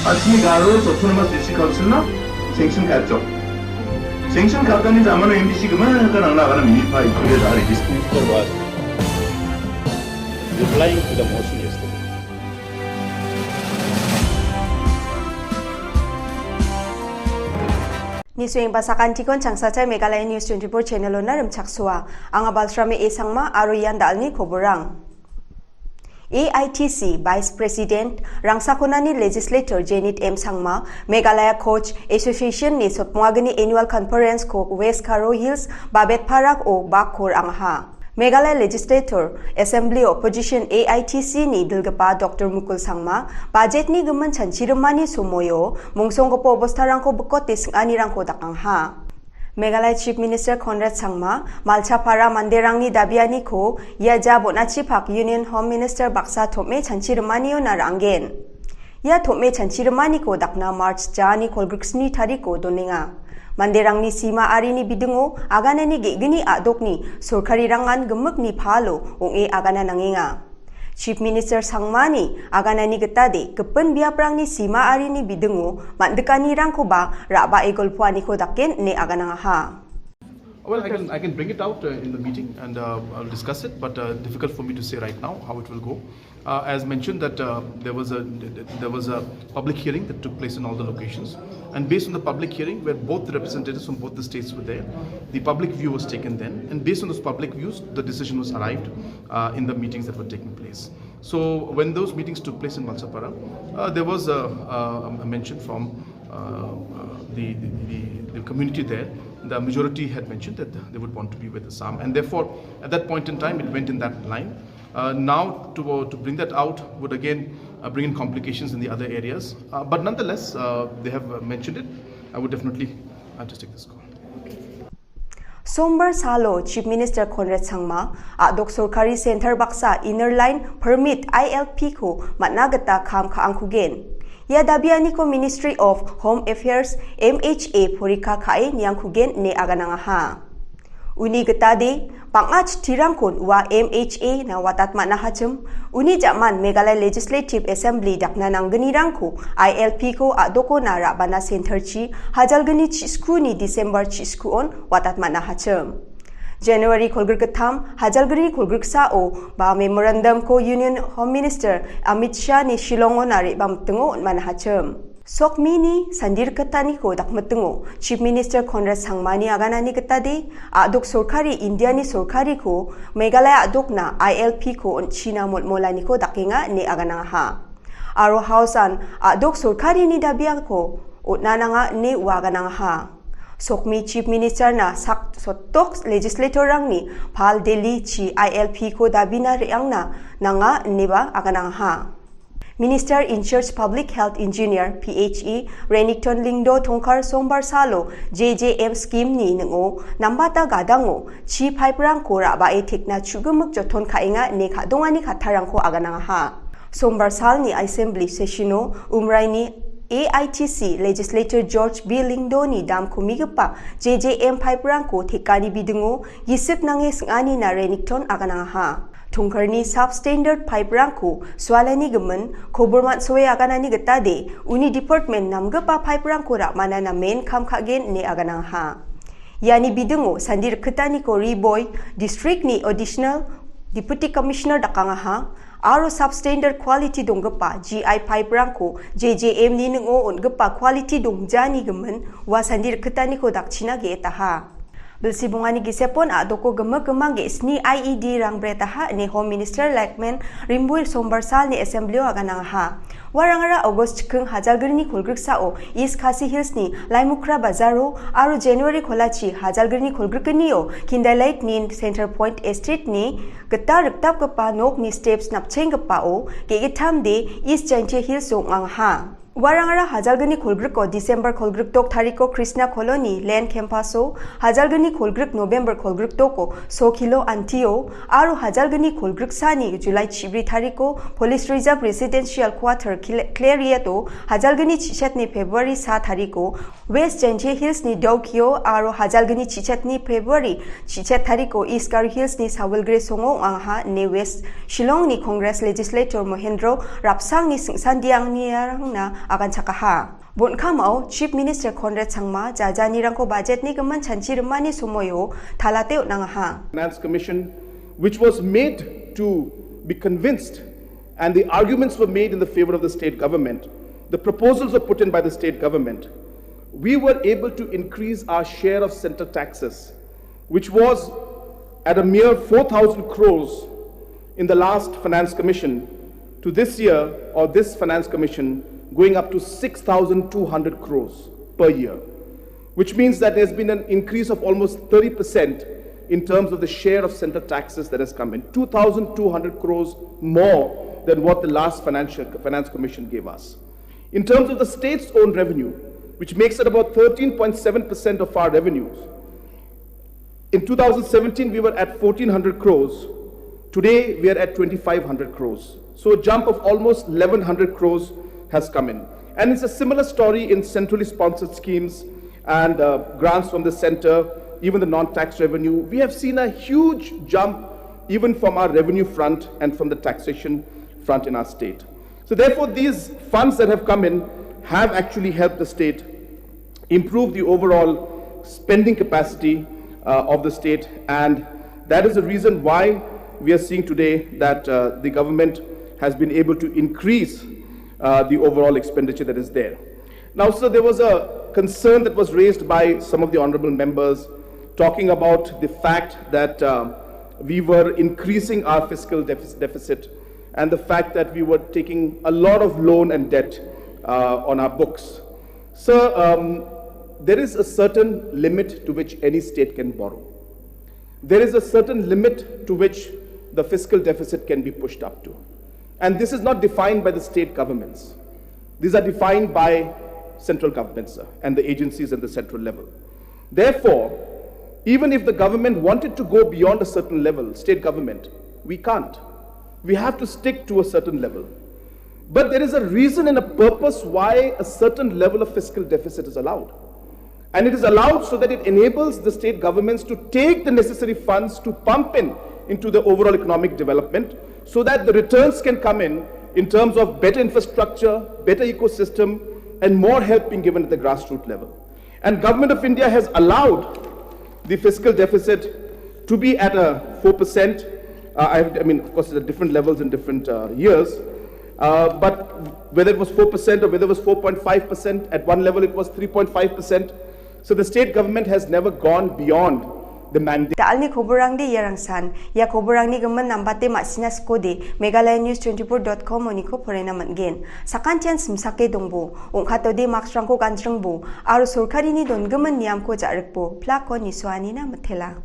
Asli Garo Autonomous District Council na sanction karcho. Sanction kartani zaman MDC kemana kan angna kana minify kuliah dari Minister was replying to the motion yesterday. Nisuing basakan tikon changsacai Meghalaya News 24 channel na rumchaksua. Ang abalsrame esangma aruyan dalni koborang. AITC Vice President Rangsakonani Legislator Janet M. Sangma, Meghalaya Coach Association ni sotmuagani Annual Conference ko West Garo Hills, Babet Parak o Bakhor Angha. Meghalaya Legislator Assembly Opposition AITC ni Dilgapa Dr. Mukul Sangma, budget ni gemen chanchirumani sumoyo, mungsong ko po obostarang ko bukotis nganirang ko dakangha. Meghalaya Chief Minister Conrad Sangma, Malchapara Manderangni Dabiani ko, Yaja Bonachipak Union Home Minister Baksa Thome Chanchirmani o Narangen. Ya Thome Chanchirmani ko dakna March Jani Kolgriksni Tariko Doninga. Manderangni Sima Arini Bidungo, Aganani Gigini Adokni, Surkari Rangan Gemukni Palo, Ong Agana Nanginga. Chief Minister Sangmani, aganani getade, kepen biaprangni Sima Arini Bidungo, mandekani rangko ba, raba egol puani ko daken ne aganangaha. Well, I can bring it out in the meeting and I'll discuss it, but difficult for me to say right now how it will go. As mentioned that there was a public hearing that took place in all the locations, and based on the public hearing where both the representatives from both the states were there, the public view was taken then, and based on those public views, the decision was arrived in the meetings that were taking place. So when those meetings took place in Malchapara, there was a mention from the community there. The majority had mentioned that they would want to be with Assam, and therefore at that point in time it went in that line. Now to bring that out would again bring in complications in the other areas, but nonetheless they have mentioned it. I would definitely just take this call. Sombar Salo, Chief Minister Conrad Sangma, Adok Sorkari Center Baksa Inner Line Permit ILP ko matnagata kam kaangkugen. Ya dabiani ko Ministry of Home Affairs MHA Porika Kae Niangkugen ne aganangaha. Uni getade pangach tirangkon wa MHA na watat manahacem uni jaman Meghalaya Legislative Assembly dakna nang genirangko ILP ko adoko na rabana center chi hajalgani chisku ni December chisku on watat manahacem. January Kolgrik Katham, Hajalgari Kolgrik Sao, ba memorandum ko Union Home Minister Amit Shah ni Shillong na ribam tengo manahacem. Sok mini sandir katani ko dakmatengo Chief Minister Conrad Sangmani aganani katade adok sorkari India ni sorkari ko Meghalaya adok na ILP ko on China molani ko dakinga ni agananga. Aro House an adok sorkari ni dabia ko utnananga ni wagananga. Sokmi Chief Minister na sotok legislator rang ni Pal Delhi chi ILP ko dabina riang na nanga niba aganangha. Minister in Charge Public Health Engineer PHE Renington Lingdo Tongkar Sombar Salo JJM scheme ni ngo nambata gadango chi pipe rang ko raba e thikna chugumuk jothon khainga ne khadongani khatharang ko aganangha. Sombar Sal ni Assembly Sessiono umrai ni AITC Legislator George B. Lingdoni dam kumigapa JJM pipe rangko thekani bidungo yisip nange sngani na Renington aganangha. Tungkarni substandard pipe rangko swalani gemen kobormat soe aganani getade uni department namgapa pipe rangko ra mana na main kam khagen ne aganangha. Yani bidungo sandir ketani ko Riboy district ni additional Deputy Commissioner dakangaha aro substandard quality donggapa GI pipe rangko JJM ni ngo ongapa quality dongjani gemen wa sandir ketani ko dakchina ge taha. Bilsibungani gisepon adoko gemag-gemang ge sni IED rang bretaha ni Home Minister Lakman Rimbuil Sombarsal ni Assembly aganangha. Warangara August chikeng hajalgirni kolgrik sao East Khasi Hills ni Laimukra Bazaro aro January kholachi hajalgirni kolgrikniyo Kindalait ni Center Point Estate ni geta riktap kapa nok ni steps napcheng kapa o gegetham de East Janche Hills angha. Warangara Hajalgani Kolgrik ko December Kolgrik tok Thariko Krishna Colony Land Campaso Hajalgani Kolgrik November Kolgrik toko Sokilo Antio Aro Hajalgani Kolgrik Sani July Chibri Thariko Police Reserve Residential Quarter Clariato Hajalgani Chichat ni February 7 Thariko West Janche Hills ni Dokyo Aro Hajalgani Chichat ni February Chichat Thariko East Garo Hills ni Sawalgre Songo angha ne West Shillong ni Congress Legislator Mohendro Rapsang ni Singsandiang ni arang na akan sakaha. Bon kamau Chief Minister Conrad Sangma jajani rangko budget ni gaman chanchi rumani sumoyo thalateo nangaha. Finance Commission, which was made to be convinced, and the arguments were made in the favor of the state government. The proposals were put in by the state government. We were able to increase our share of center taxes, which was at a mere 4,000 crores in the last Finance Commission, to this year, or this Finance Commission, going up to 6,200 crores per year, which means that there's been an increase of almost 30% in terms of the share of center taxes that has come in, 2,200 crores more than what the last Finance Commission gave us. In terms of the state's own revenue, which makes it about 13.7% of our revenues, in 2017 we were at 1,400 crores. Today we are at 2,500 crores. So a jump of almost 1,100 crores has come in. And it's a similar story in centrally sponsored schemes and grants from the center, even the non-tax revenue. We have seen a huge jump even from our revenue front and from the taxation front in our state. So therefore these funds that have come in have actually helped the state improve the overall spending capacity of the state, and that is the reason why we are seeing today that the government has been able to increase the overall expenditure that is there. Now, sir, there was a concern that was raised by some of the honorable members talking about the fact that we were increasing our fiscal deficit and the fact that we were taking a lot of loan and debt on our books. Sir, there is a certain limit to which any state can borrow. There is a certain limit to which the fiscal deficit can be pushed up to. And this is not defined by the state governments. These are defined by central governments, sir, and the agencies at the central level. Therefore, even if the government wanted to go beyond a certain level, state government, we can't. We have to stick to a certain level. But there is a reason and a purpose why a certain level of fiscal deficit is allowed. And it is allowed so that it enables the state governments to take the necessary funds to pump into the overall economic development, so that the returns can come in terms of better infrastructure, better ecosystem, and more help being given at the grassroots level. And Government of India has allowed the fiscal deficit to be at a 4%. I mean, of course, at different levels in different years. But whether it was 4% or whether it was 4.5%, at one level it was 3.5%. So the state government has never gone beyond the mandate. Taal ni koborang di yarangsan, ya koborang ni gaman nambate masinas ko di megalayanews24.com oni ko porena matgen. Sakan chance msake dongbo, ongkato di maksrang ko kantrangbo, aro sorkari ni don gaman niam ko jarekpo, plako ni suani na matela.